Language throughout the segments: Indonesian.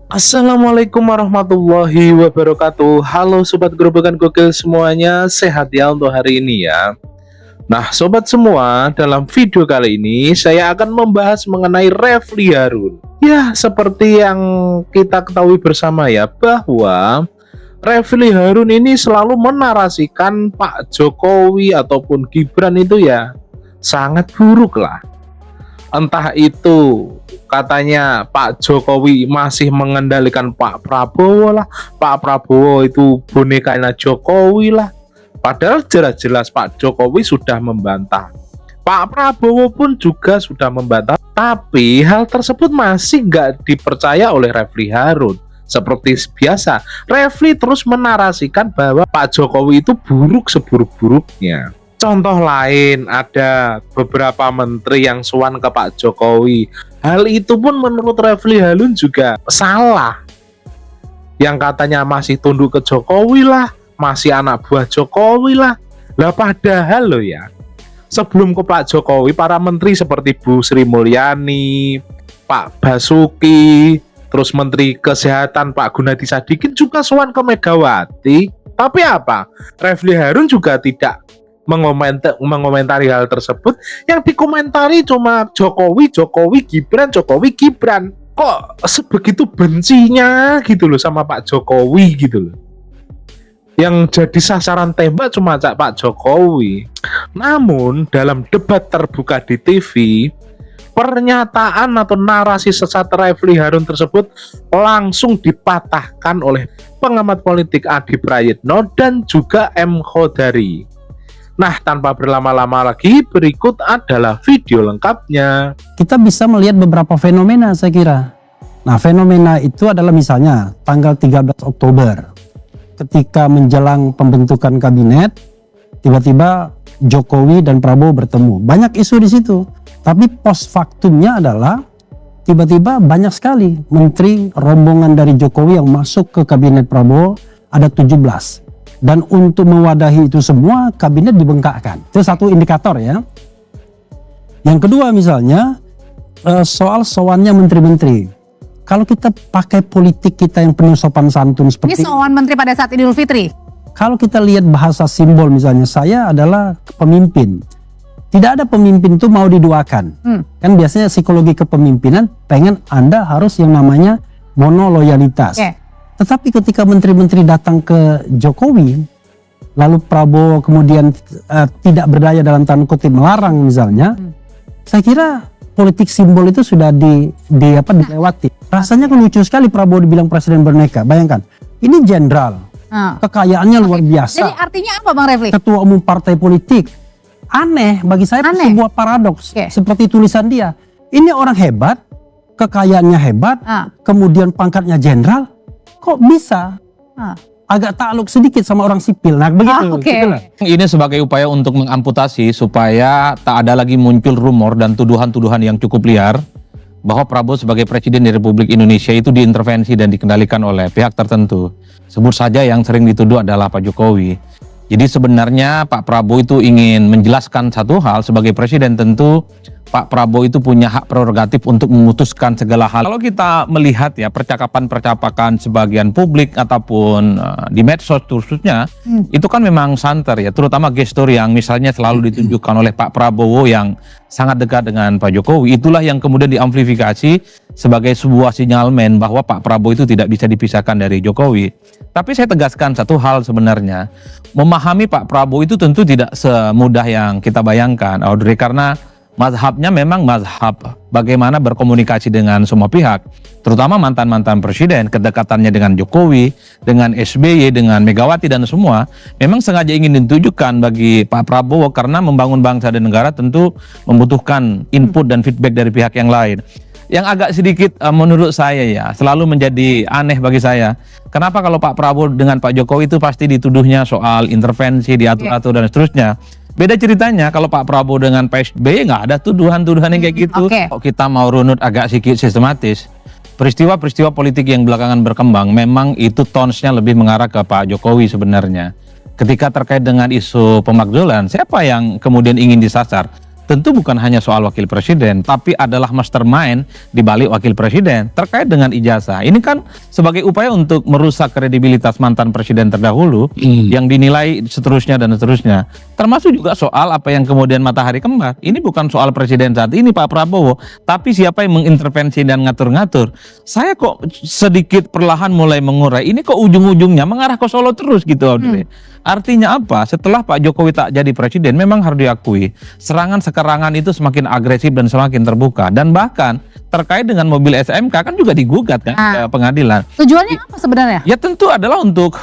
Assalamualaikum warahmatullahi wabarakatuh. Halo sobat gerobakan gokil semuanya, sehat ya untuk hari ini ya. Nah sobat semua, dalam video kali ini saya akan membahas mengenai Refly Harun. Ya, seperti yang kita ketahui bersama ya, bahwa Refly Harun ini selalu menarasikan Pak Jokowi ataupun Gibran itu ya sangat buruk lah. Entah itu katanya Pak Jokowi masih mengendalikan Pak Prabowo lah, Pak Prabowo itu bonekanya Jokowi lah. Padahal jelas-jelas Pak Jokowi sudah membantah, Pak Prabowo pun juga sudah membantah. Tapi hal tersebut masih nggak dipercaya oleh Refly Harun. Seperti biasa, Refly terus menarasikan bahwa Pak Jokowi itu buruk seburuk-buruknya. Contoh lain, ada beberapa menteri yang suan ke Pak Jokowi. Hal itu pun menurut Refly Harun juga salah. Yang katanya masih tunduk ke Jokowi lah, masih anak buah Jokowi lah. Lah padahal loh ya, sebelum ke Pak Jokowi, para menteri seperti Bu Sri Mulyani, Pak Basuki, terus Menteri Kesehatan Pak Gunadi Sadikin juga suan ke Megawati. Tapi apa? Refly Harun juga tidak mengomentari hal tersebut. Yang dikomentari cuma Jokowi, Jokowi, Gibran, Jokowi, Gibran. Kok sebegitu bencinya gitu loh sama Pak Jokowi gitu loh. Yang jadi sasaran tembak cuma Pak Jokowi. Namun dalam debat terbuka di TV, pernyataan atau narasi sesat Refly Harun tersebut langsung dipatahkan oleh pengamat politik Adi Prayitno dan juga M. Khodari. Nah, tanpa berlama-lama lagi, berikut adalah video lengkapnya. Kita bisa melihat beberapa fenomena saya kira. Nah, fenomena itu adalah misalnya tanggal 13 Oktober. Ketika menjelang pembentukan kabinet, tiba-tiba Jokowi dan Prabowo bertemu. Banyak isu di situ. Tapi post factumnya adalah tiba-tiba banyak sekali menteri rombongan dari Jokowi yang masuk ke kabinet Prabowo, ada 17. Dan untuk mewadahi itu semua, kabinet dibengkakkan. Itu satu indikator ya. Yang kedua misalnya, soal sowannya menteri-menteri. Kalau kita pakai politik kita yang penuh sopan santun seperti ini sowan menteri pada saat Idul Fitri. Kalau kita lihat bahasa simbol misalnya, saya adalah pemimpin. Tidak ada pemimpin itu mau diduakan. Kan biasanya psikologi kepemimpinan pengen Anda harus yang namanya monoloyalitas. Tetapi ketika menteri-menteri datang ke Jokowi, lalu Prabowo kemudian tidak berdaya dalam tanda kutip melarang misalnya, saya kira politik simbol itu sudah dilewati. Rasanya kan lucu sekali Prabowo dibilang presiden boneka. Bayangkan, ini jenderal, kekayaannya luar biasa. Jadi artinya apa Bang Refly? Ketua umum partai politik. Aneh, bagi saya itu sebuah paradoks. Seperti tulisan dia, ini orang hebat, kekayaannya hebat, kemudian pangkatnya jenderal. Kok bisa agak takluk sedikit sama orang sipil. Nah begitu. Ini sebagai upaya untuk mengamputasi supaya tak ada lagi muncul rumor dan tuduhan-tuduhan yang cukup liar bahwa Prabowo sebagai presiden di Republik Indonesia itu diintervensi dan dikendalikan oleh pihak tertentu. Sebut saja yang sering dituduh adalah Pak Jokowi. Jadi sebenarnya Pak Prabowo itu ingin menjelaskan satu hal, sebagai presiden tentu Pak Prabowo itu punya hak prerogatif untuk memutuskan segala hal. Kalau kita melihat ya percakapan-percakapan sebagian publik ataupun di medsos khususnya, itu kan memang santer ya, terutama gestur yang misalnya selalu ditunjukkan oleh Pak Prabowo yang sangat dekat dengan Pak Jokowi. Itulah yang kemudian diamplifikasi sebagai sebuah sinyalmen bahwa Pak Prabowo itu tidak bisa dipisahkan dari Jokowi. Tapi saya tegaskan satu hal sebenarnya, memahami Pak Prabowo itu tentu tidak semudah yang kita bayangkan, Audrey, karena mazhabnya memang mazhab bagaimana berkomunikasi dengan semua pihak, terutama mantan-mantan presiden, kedekatannya dengan Jokowi, dengan SBY, dengan Megawati dan semua, memang sengaja ingin ditujukan bagi Pak Prabowo karena membangun bangsa dan negara tentu membutuhkan input dan feedback dari pihak yang lain. Yang agak sedikit menurut saya ya, selalu menjadi aneh bagi saya, kenapa kalau Pak Prabowo dengan Pak Jokowi itu pasti dituduhnya soal intervensi, diatur-atur dan seterusnya. Beda ceritanya kalau Pak Prabowo dengan Pak SBY nggak ada tuduhan-tuduhan yang kayak gitu. Kalau kita mau runut agak sedikit sistematis, peristiwa-peristiwa politik yang belakangan berkembang memang itu tonesnya lebih mengarah ke Pak Jokowi sebenarnya. Ketika terkait dengan isu pemakzulan, siapa yang kemudian ingin disasar? tentu bukan hanya soal wakil presiden, tapi adalah mastermind di balik wakil presiden terkait dengan ijazah. Ini kan sebagai upaya untuk merusak kredibilitas mantan presiden terdahulu yang dinilai seterusnya dan seterusnya. Termasuk juga soal apa yang kemudian matahari kembar. Ini bukan soal presiden saat ini Pak Prabowo, tapi siapa yang mengintervensi dan ngatur-ngatur. Saya kok sedikit perlahan mulai mengurai. Ini kok ujung-ujungnya mengarah ke Solo terus gitu, Audrey. Artinya apa? Setelah Pak Jokowi tak jadi presiden, memang harus diakui serangan itu semakin agresif dan semakin terbuka. Dan bahkan terkait dengan mobil SMK kan juga digugat kan ke pengadilan. Tujuannya apa sebenarnya? Ya tentu adalah untuk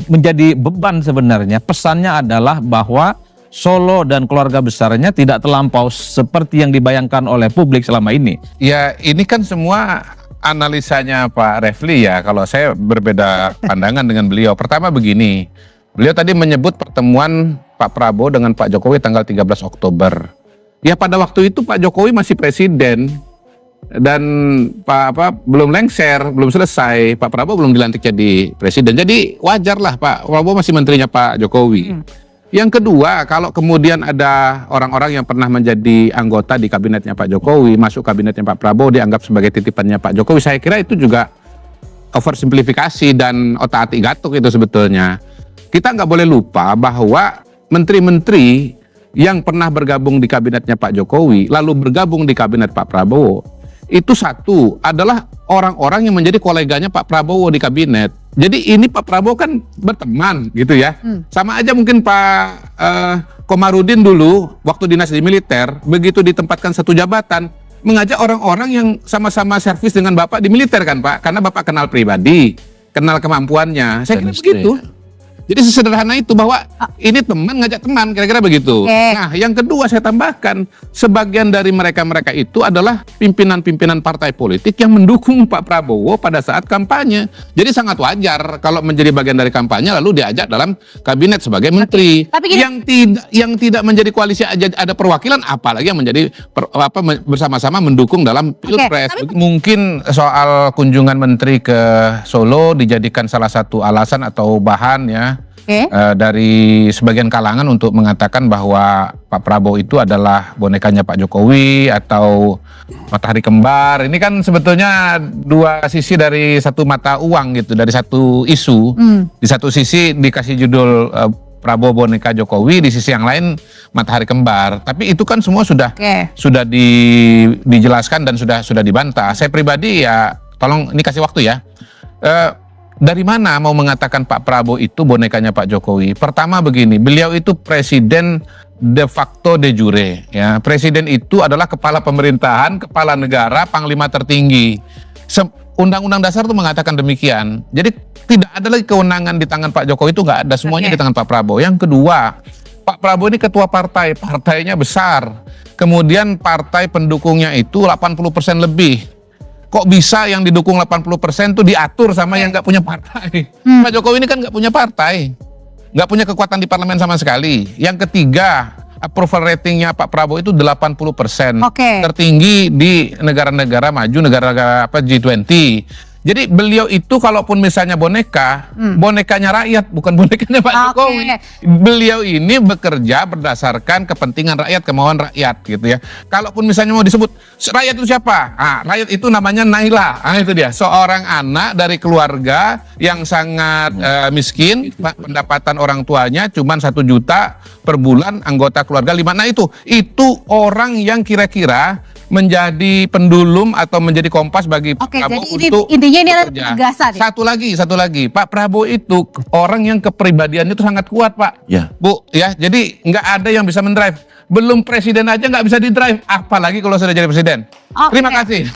menjadi beban sebenarnya. Pesannya adalah bahwa Solo dan keluarga besarnya tidak terlampau seperti yang dibayangkan oleh publik selama ini. Ya ini kan semua analisanya Pak Refli ya. Kalau saya berbeda pandangan dengan beliau. Pertama begini. Beliau tadi menyebut pertemuan Pak Prabowo dengan Pak Jokowi tanggal 13 Oktober. Ya pada waktu itu Pak Jokowi masih presiden dan belum lengser, belum selesai. Pak Prabowo belum dilantik jadi presiden. Jadi wajarlah Pak Prabowo masih menterinya Pak Jokowi. Yang kedua, kalau kemudian ada orang-orang yang pernah menjadi anggota di kabinetnya Pak Jokowi, masuk kabinetnya Pak Prabowo dianggap sebagai titipannya Pak Jokowi, saya kira itu juga oversimplifikasi dan otak-atik gatuk itu sebetulnya. Kita nggak boleh lupa bahwa menteri-menteri yang pernah bergabung di kabinetnya Pak Jokowi, lalu bergabung di kabinet Pak Prabowo, itu satu adalah orang-orang yang menjadi koleganya Pak Prabowo di kabinet. Jadi ini Pak Prabowo kan berteman gitu ya. Sama aja mungkin Pak Komarudin dulu waktu dinas di militer, begitu ditempatkan satu jabatan, mengajak orang-orang yang sama-sama servis dengan Bapak di militer kan Pak, karena Bapak kenal pribadi, kenal kemampuannya. Saya kira begitu. Jadi sesederhana itu bahwa ini teman ngajak teman, kira-kira begitu. Nah, yang kedua saya tambahkan, sebagian dari mereka-mereka itu adalah pimpinan-pimpinan partai politik yang mendukung Pak Prabowo pada saat kampanye. Jadi sangat wajar kalau menjadi bagian dari kampanye lalu diajak dalam kabinet sebagai menteri. Tapi gini, yang tidak menjadi koalisi aja ada perwakilan, apalagi yang menjadi bersama-sama mendukung dalam pilpres. Mungkin soal kunjungan menteri ke Solo dijadikan salah satu alasan atau bahan ya. Dari sebagian kalangan untuk mengatakan bahwa Pak Prabowo itu adalah bonekanya Pak Jokowi atau matahari kembar. Ini kan sebetulnya dua sisi dari satu mata uang gitu, dari satu isu. Di satu sisi dikasih judul Prabowo boneka Jokowi, di sisi yang lain matahari kembar. Tapi itu kan semua sudah dijelaskan dan sudah dibantah. Saya pribadi ya, tolong ini kasih waktu ya. Dari mana mau mengatakan Pak Prabowo itu bonekanya Pak Jokowi? Pertama begini, beliau itu presiden de facto de jure. Ya. Presiden itu adalah kepala pemerintahan, kepala negara, panglima tertinggi. Undang-undang dasar itu mengatakan demikian. Jadi tidak ada lagi kewenangan di tangan Pak Jokowi, itu nggak ada, semuanya di tangan Pak Prabowo. Yang kedua, Pak Prabowo ini ketua partai, partainya besar. Kemudian partai pendukungnya itu 80% lebih. Kok bisa yang didukung 80% itu diatur sama yang nggak punya partai? Pak Jokowi ini kan nggak punya partai, nggak punya kekuatan di parlemen sama sekali. Yang ketiga, approval ratingnya Pak Prabowo itu 80%, tertinggi di negara-negara maju, negara-negara G20. Jadi beliau itu kalaupun misalnya bonekanya rakyat, bukan bonekanya Pak Jokowi. Beliau ini bekerja berdasarkan kepentingan rakyat, kemauan rakyat gitu ya. Kalaupun misalnya mau disebut rakyat itu siapa? Rakyat itu namanya Naila. Itu dia, seorang anak dari keluarga yang sangat miskin, pendapatan orang tuanya cuma 1 juta per bulan, anggota keluarga 5. Nah itu orang yang kira-kira menjadi pendulum atau menjadi kompas bagi Pak Prabowo untuk intinya ini adalah bekerja. penegasan. Satu lagi, Pak Prabowo itu orang yang kepribadiannya itu sangat kuat, Pak. Bu, ya, jadi nggak ada yang bisa mendrive. Belum presiden aja nggak bisa didrive, apalagi kalau sudah jadi presiden. Terima kasih.